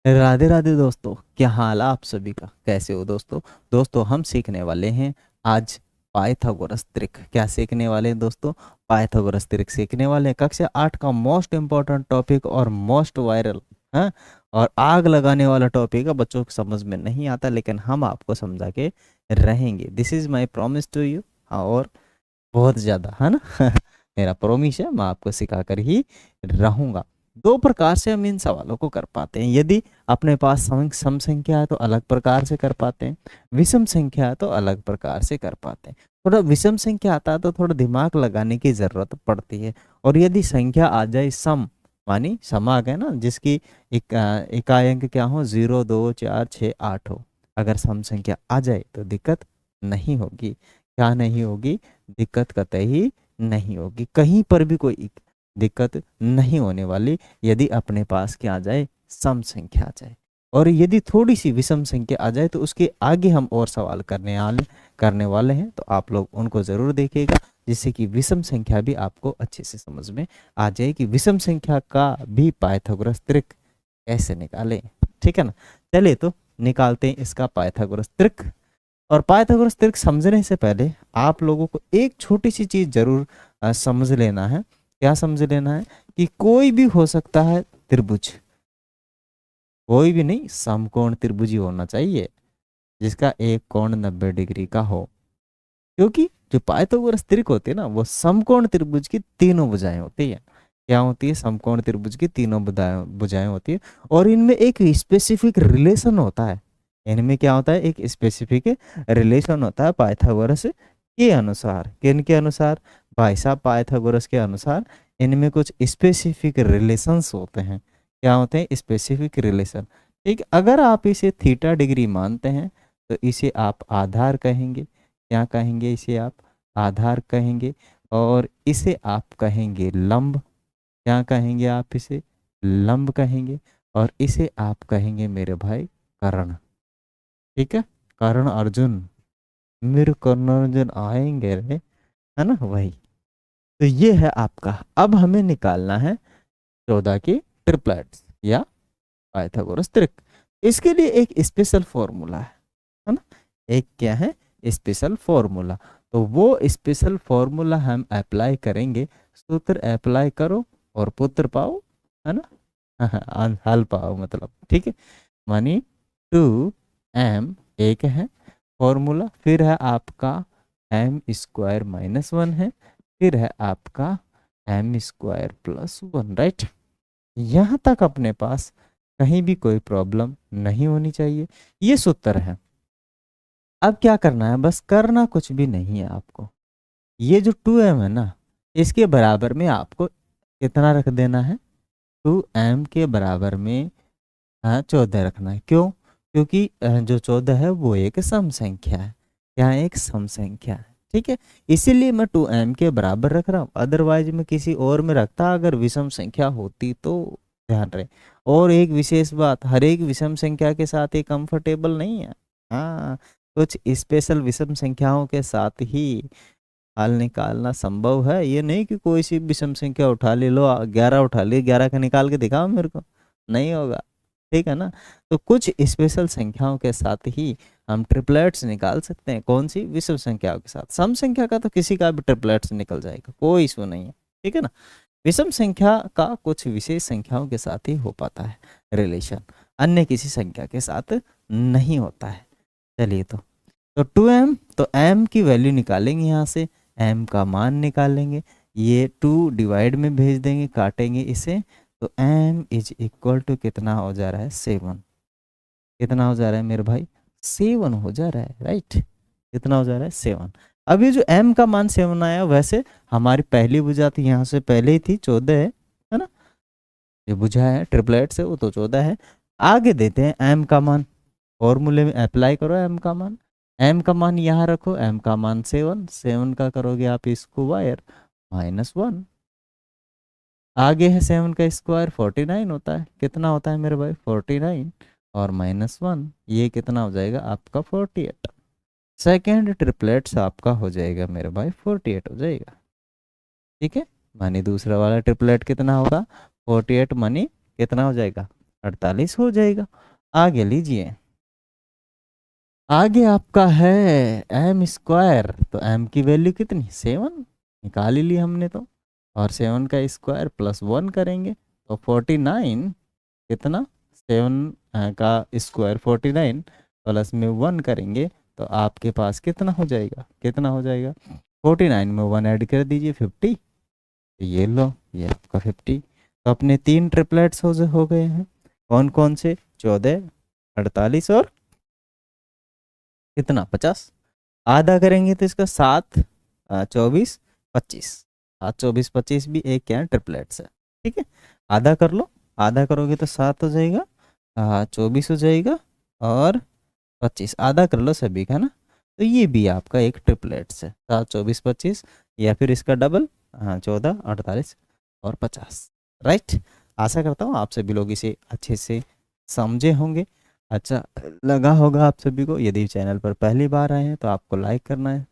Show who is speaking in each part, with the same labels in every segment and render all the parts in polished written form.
Speaker 1: राधे राधे दोस्तों, क्या हाल है आप सभी का? कैसे हो दोस्तों? दोस्तों हम सीखने वाले हैं आज पाइथागोरस त्रिक। क्या सीखने वाले हैं दोस्तों? पाइथागोरस त्रिक सीखने वाले हैं। कक्षा 8 का मोस्ट इम्पोर्टेंट टॉपिक और मोस्ट वायरल है और आग लगाने वाला टॉपिक है। बच्चों को समझ में नहीं आता लेकिन हम आपको समझा के रहेंगे। This is my promise to you. और बहुत ज़्यादा है ना मेरा प्रॉमिस है, मैं आपको सिखा कर ही रहूँगा। दो प्रकार से हम इन सवालों को कर पाते हैं। यदि अपने पास सम संख्या है तो अलग प्रकार से कर पाते हैं, विषम संख्या है तो अलग प्रकार से कर पाते हैं। थोड़ा विषम संख्या आता है तो थोड़ा दिमाग लगाने की ज़रूरत पड़ती है। और यदि संख्या आ जाए सम, मानी सम आ गया ना, जिसकी इकाई अंक क्या हो, 0 2 4 6 8 हो, अगर सम संख्या आ जाए तो दिक्कत नहीं होगी। क्या नहीं होगी? दिक्कत कतई नहीं होगी। कहीं पर भी कोई दिक्कत नहीं होने वाली यदि अपने पास क्या आ जाए, सम संख्या आ जाए। और यदि थोड़ी सी विषम संख्या आ जाए तो उसके आगे हम और सवाल करने वाले हैं, तो आप लोग उनको जरूर देखिएगा, जिससे कि विषम संख्या भी आपको अच्छे से समझ में आ जाए कि विषम संख्या का भी पाइथागोरस त्रिक कैसे निकालें। ठीक है ना? चलिए तो निकालते हैं इसका पाइथागोरस त्रिक। और पाइथागोरस त्रिक समझने से पहले आप लोगों को एक छोटी सी चीज जरूर समझ लेना है। क्या समझ लेना है? कि कोई भी हो सकता है त्रिभुज, कोई भी नहीं, समकोण त्रिभुज ही होना चाहिए जिसका एक कोण 90 डिग्री का हो। क्योंकि जो पाइथागोरस त्रिक होते हैं ना, वो समकोण त्रिभुज की तीनों भुजाएं होती है। क्या होती है? समकोण त्रिभुज की तीनों भुजाएं होती है। और इनमें एक स्पेसिफिक रिलेशन होता है। इनमें क्या होता है? एक स्पेसिफिक रिलेशन होता है पाइथागोरस के अनुसार। किन के अनुसार? भाई साहब, पाइथागोरस के अनुसार इनमें कुछ स्पेसिफिक रिलेशंस होते हैं। क्या होते हैं? Specific relation. ठीक, अगर आप इसे थीटा डिग्री मानते हैं तो इसे आप आधार कहेंगे। क्या कहेंगे? इसे आप आधार कहेंगे। और इसे आप कहेंगे लंब। क्या कहेंगे? आप इसे लंब कहेंगे। और इसे आप कहेंगे मेरे भाई कर्ण। ठीक है? कर्ण अर्जुन, मेरे कर्ण अर्जुन आएंगे रे, है ना? वही। तो ये है आपका। अब हमें निकालना है 14 की ट्रिपलेट्स या पाइथागोरस त्रिक। इसके लिए एक स्पेशल फॉर्मूला है ना? एक क्या है? Special formula. तो वो स्पेशल फॉर्मूला हम अप्लाई करेंगे। सूत्र अप्लाई करो और पुत्र पाओ, है ना? हल पाओ मतलब। ठीक है? मानी 2m एक है फॉर्मूला, फिर है आपका m स्क्वायर माइनस 1 है, फिर है आपका m स्क्वायर प्लस 1। राइट? यहाँ तक अपने पास कहीं भी कोई प्रॉब्लम नहीं होनी चाहिए। ये सूत्र है। अब क्या करना है? बस करना कुछ भी नहीं है आपको। ये जो 2m है ना, इसके बराबर में आपको कितना रख देना है? 2m के बराबर में 14 रखना है। क्यों? क्योंकि जो 14 है वो एक सम संख्या है। क्या है? एक सम संख्या है। ठीक है? इसीलिए मैं 2m के बराबर रख रहा हूँ। अदरवाइज मैं किसी और में रखता अगर विषम संख्या होती तो। ध्यान रहे। और एक विशेष बात, हर एक विषम संख्या के साथ ही कंफर्टेबल नहीं है। हाँ, कुछ स्पेशल विषम संख्याओं के साथ ही हल निकालना संभव है। ये नहीं कि कोई सी विषम संख्या उठा ले, लो 11 उठा लिए, 11 का निकाल के दिखाओ मेरे को, नहीं होगा। ठीक है ना? तो कुछ स्पेशल संख्याओं के साथ ही हम ट्रिपलेट्स निकाल सकते हैं। कौन सी? विषम संख्याओं के साथ। सम संख्या का तो किसी का भी ट्रिपलेट्स निकल जाएगा, कोई इशू नहीं है। ठीक है ना? विषम संख्या का कुछ विशेष संख्याओं के साथ ही हो पाता है रिलेशन, अन्य किसी संख्या के साथ नहीं होता है। चलिए तो 2m, तो m की वैल्यू निकालेंगे यहाँ से, m का मान निकालेंगे, ये 2 डिवाइड में भेज देंगे, काटेंगे इसे, तो m इज इक्वल टू कितना हो जा रहा है? 7। कितना हो जा रहा है मेरे भाई? 7 हो जा रहा है। राइट? कितना हो जा रहा है? 7। अब ये जो m का मान 7 आया, वैसे हमारी पहली भुजा थी यहाँ से पहले ही थी, 14 है ना? ये भुजा है ट्रिपलेट से, वो तो 14 है। आगे देते हैं m का मान, फॉर्मूले में अप्लाई करो m का मान। m का मान यहाँ रखो, m का मान 7, 7 का करोगे आप स्क्वायर -1। आगे है 7 का स्क्वायर 49 होता है। कितना होता है मेरे भाई? 49 और -1, ये कितना हो जाएगा आपका? 48। सेकेंड ट्रिपलेट्स आपका हो जाएगा मेरे भाई 48 हो जाएगा। ठीक है? मानी दूसरा वाला ट्रिपलेट कितना होगा? 48 मानी कितना हो जाएगा? 48 हो जाएगा। आगे लीजिए, आगे आपका है एम स्क्वायर। तो एम की वैल्यू कितनी, 7 निकाल ही ली हमने तो, और 7 का स्क्वायर प्लस 1 करेंगे तो 49, कितना 7 का स्क्वायर 49 प्लस में 1 करेंगे तो आपके पास कितना हो जाएगा, कितना हो जाएगा, 49 में 1 ऐड कर दीजिए 50। ये लो, ये आपका 50। तो अपने 3 ट्रिपलेट्स हो गए हैं। कौन कौन से, 14, 48 और कितना 50। आधा करेंगे तो इसका 7, 24, 25। 7, 24, 25 भी एक क्या ट्रिपलेट्स है, ठीक है। आधा कर लो, आधा करोगे तो 7 हो जाएगा, 24 हो जाएगा और 25। आधा कर लो सभी का ना, तो ये भी आपका एक ट्रिपलेट्स है, 7, 24, 25, या फिर इसका डबल 14, 48 और 50। राइट। आशा करता हूँ आप सभी लोग इसे अच्छे से समझे होंगे, अच्छा लगा होगा आप सभी को। यदि चैनल पर पहली बार आए हैं तो आपको लाइक करना है,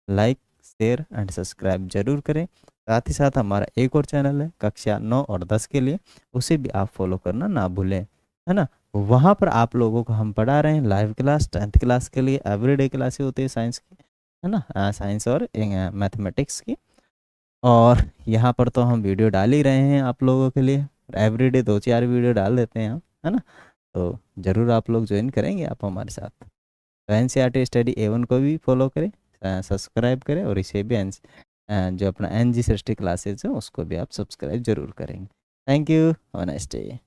Speaker 1: लाइक शेयर एंड सब्सक्राइब जरूर करें। साथ ही साथ हमारा एक और चैनल है कक्षा 9 और 10 के लिए, उसे भी आप फॉलो करना ना भूलें, है ना। वहाँ पर आप लोगों को हम पढ़ा रहे हैं लाइव क्लास, 10th क्लास के लिए एवरीडे क्लासेस होती है साइंस की, है ना, साइंस और मैथमेटिक्स की। और यहाँ पर तो हम वीडियो डाल ही रहे हैं आप लोगों के लिए, एवरीडे 2-4 वीडियो डाल देते हैं हम, है ना। तो ज़रूर आप लोग ज्वाइन करेंगे आप हमारे साथ। तो NCERT स्टडी A1 को भी फॉलो करें, सब्सक्राइब करें, और इसे भी जो अपना NG सृष्टि क्लासेज है उसको भी आप सब्सक्राइब जरूर करेंगे। Thank you, have a nice day.